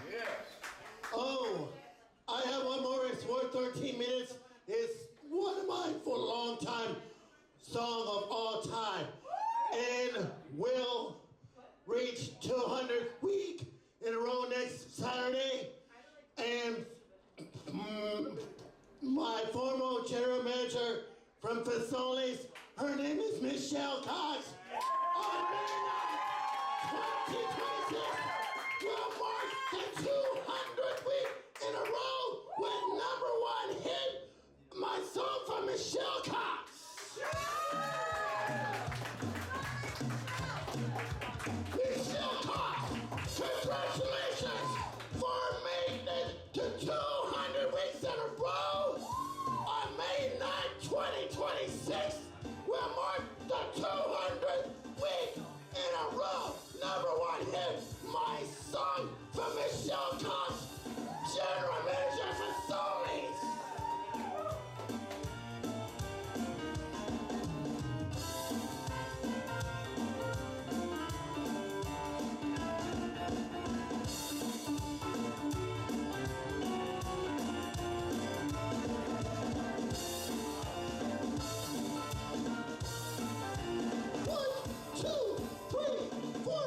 Yes. Oh, I have one more. It's worth 13 minutes. It's one of my for a long time song of all time, and will reach 200 week in a row next Saturday. And my former general manager from Fazoli's, her name is Michelle COX. On May 9th, 2026, will mark the 200th week in a row with #1 hit, my song from Michelle COX. Michelle COX, congratulations for making it to 200 weeks in a row. On May 9th, 2026, we'll mark the 200th week in a row. #1 hit, my song from Michelle COX, general manager for Solis.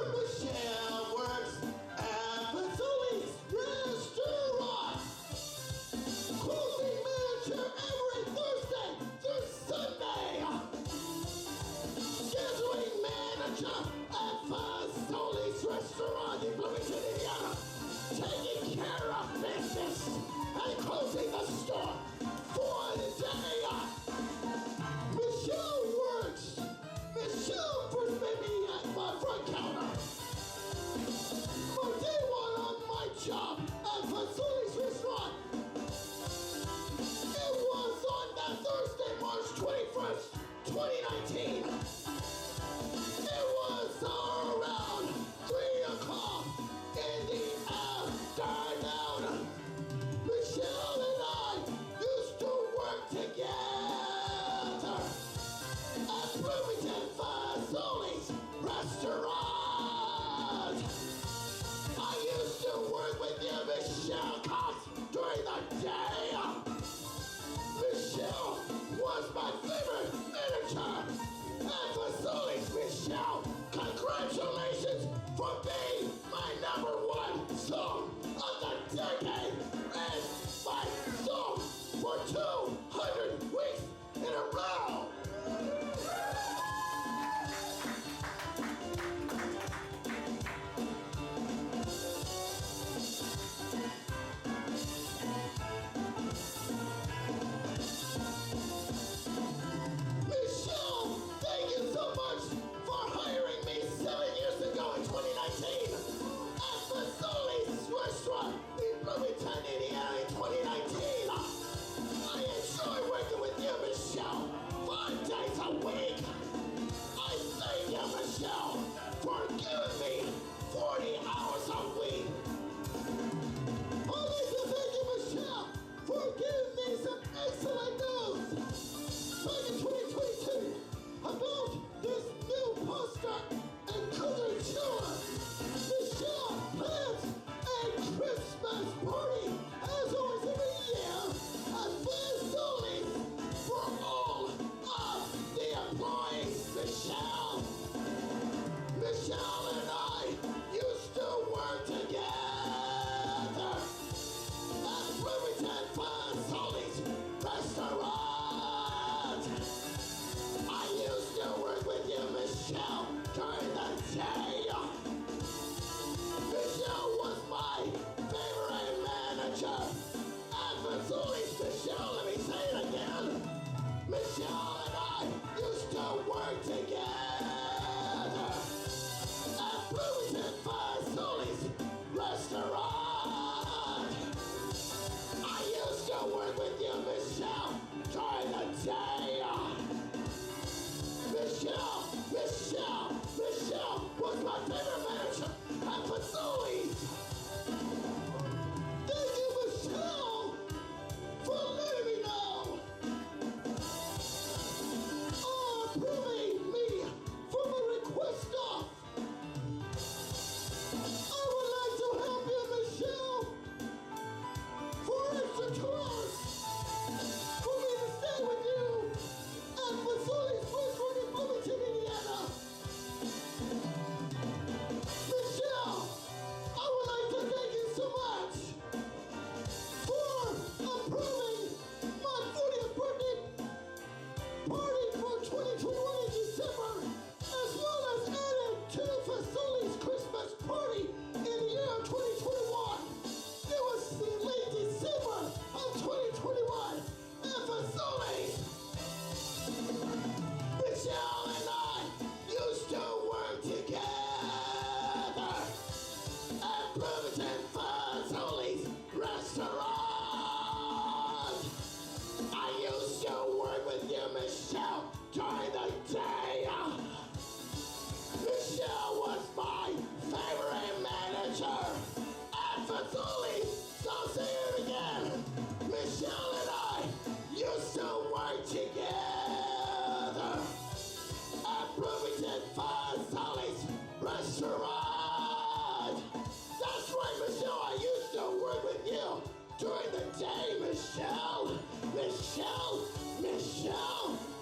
Michelle works at Fazoli's restaurant. Closing manager every Thursday through Sunday. Scheduling manager at Fazoli's restaurant in Bloomington, Indiana. Taking care of business and closing the store for the day. Michelle works. Michelle first met me at my front counter. My day one on my job at Fazoli's restaurant. It was on that Thursday, March 21st, 2019. It was around 3 o'clock in the afternoon. Michelle and I used to work together at Bloomington Fazoli's restaurant. I used to work with you, Michelle COX, during the day. Michelle was my favorite manager at Fazoli's. Michelle, congratulations for being my #1 song of the decade and my song for 200 weeks in a row. At Fazoli's restaurant in Bloomington, Indiana in 2019. I enjoy working with you, Michelle, 5 days a week. I thank you, Michelle, for giving me 40 hours a week. I'd like to thank you, Michelle, for giving me some excellent news back in 2022 about this new poster and couverture. Michelle plans a Christmas party, as always every year, at Fazoli's for all of the employees. Michelle and I used to work together at Bloomington Fazoli's restaurant. I used to work with you, Michelle, during the day. Michelle was my favorite manager at Fazoli's. Michelle, let me say it again. Michelle and I used to work together at Bloomington Fazoli's restaurant. I used to work with you, Michelle, during the day. Michelle was my favorite manager at Fazoli's. Thank you, Michelle, for letting me know. Approving me for my request off. I would like to help you, Michelle.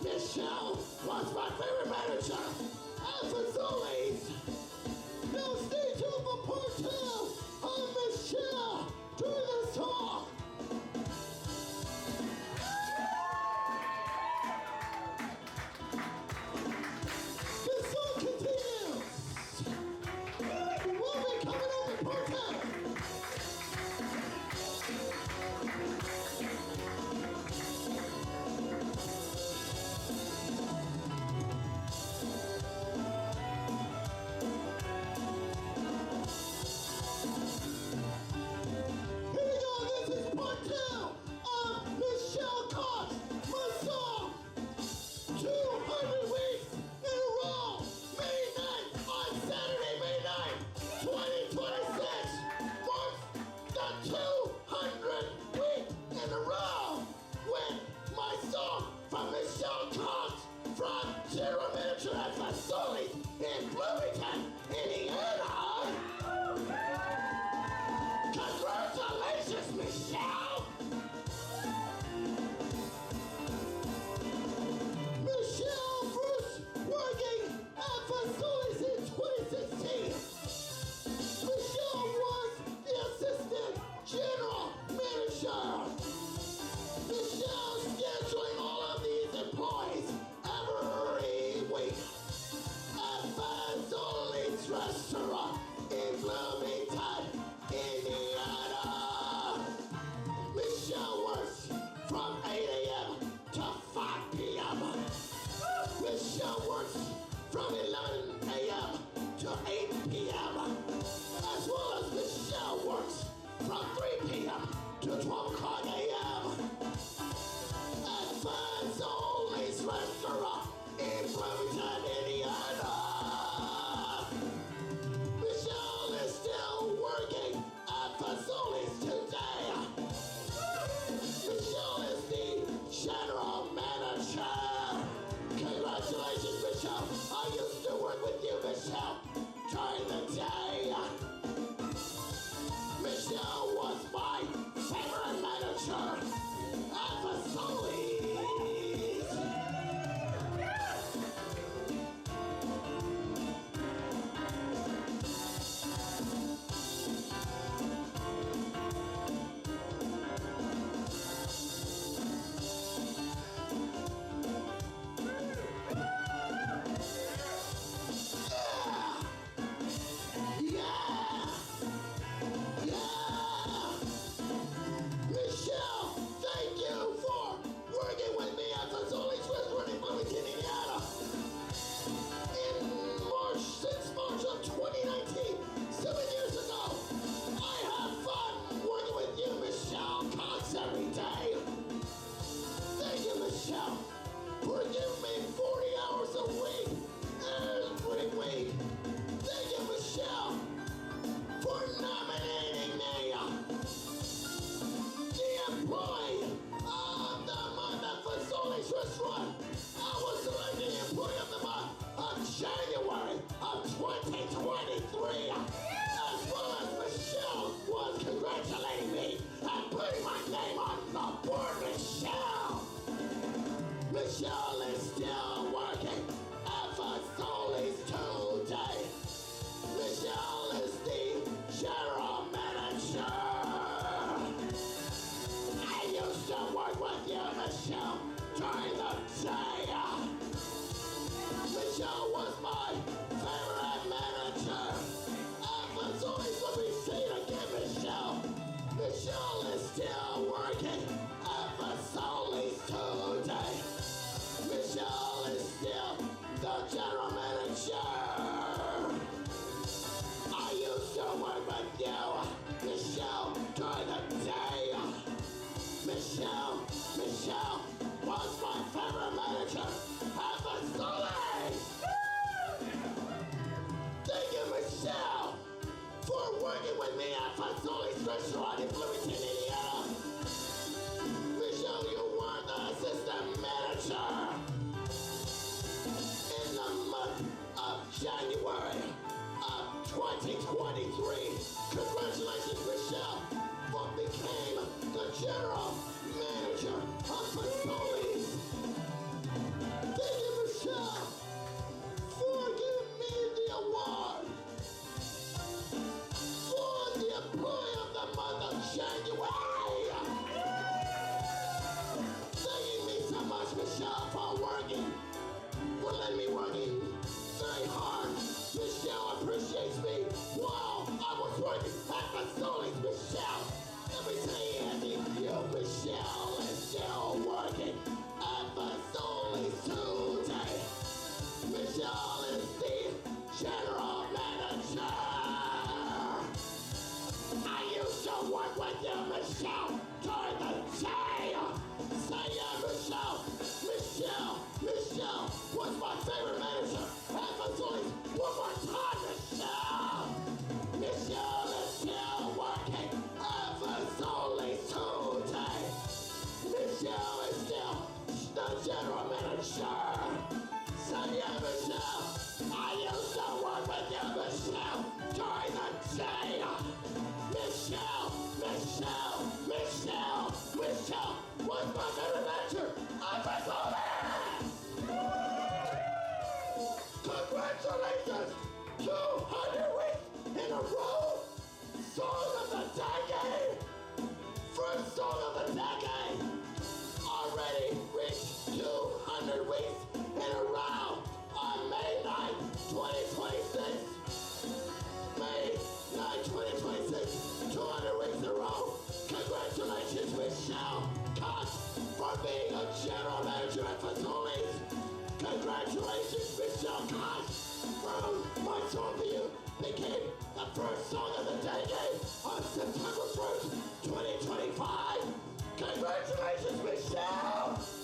Michelle was my favorite manager. As always, now stay tuned for part 2 of Michelle do the song. The song continues. We'll be coming up in part 2. From Michelle COX from General Manager at Facilities in Bloomington, Indiana. Congratulations, Michelle! Michelle first working at Facilities in 2016. Michelle was the Assistant General Manager. Michelle scheduling all of these employees every week at Fazoli's restaurant in Bloomington, Indiana. Michelle works from 8 a.m. to 5 p.m. Michelle works from 11 a.m. to 8 p.m. as well as Michelle works from 3 p.m. to 12 o'clock a.m. Fazoli's restaurant in Bloomington, Indiana. Michelle is still working at Fazoli's today. Michelle is the general manager. Congratulations, Michelle. I used to work with you, Michelle, during the day. Michelle was my favorite manager at Fazoli's. Since March of 2019, 7 years ago, I have fun working with you, Michelle COX, every day. Thank you, Michelle, for giving me 40 hours a week, every week. Thank you, Michelle, for nominating me the employee of the month at Fazoli's restaurant. I was selected the employee of the month of January of 2023. As well as Michelle was congratulating me and putting my name on the board, Michelle. Michelle is still working at Fazoli's today. Michelle is the general manager. I used to work with you, Michelle, during the day. Michelle was my favorite manager. At Fazoli's, let me say it again, Michelle. Michelle is still working at Fazoli's today. Michelle is still the general manager. I used to work with you, Michelle, during the day. Michelle was my favorite manager at Fazoli's. Thank you, Michelle, for working with me at Fazoli's restaurant in Bloomington, Indiana. Michelle, you were the assistant manager in the month of January of 2023. Congratulations, Michelle, for became the general manager of Fazoli's. Thank you, Michelle, for giving me the award for the Employee of the Month of January. Thanking me so much, Michelle, for working. For letting me working very hard. Michelle appreciates me while I was working at Fazoli's. Michelle, everything handing you, Michelle is still working at Fazoli's today. Michelle is the general manager. I used to work with you, Michelle, during the day. Say yeah, Michelle. Michelle was my favorite manager at Fazoli's. One more time, Michelle. Michelle is still working at Fazoli's today. Michelle is still the general manager. Say yeah, Michelle. I used to work with you, Michelle, during the day. Michelle was my favorite manager at Fazoli's. Congratulations! 200 weeks in a row! Song of the decade! First song of the decade! Already reached 200 weeks in a row on May 9th, 2026. May 9th, 2026. 200 weeks in a row. Congratulations, Michelle COX, for being a general manager at Fazoli's. Congratulations, Michelle COX, from My Song for You became the first song of the decade on September 1st, 2025. Congratulations, Michelle!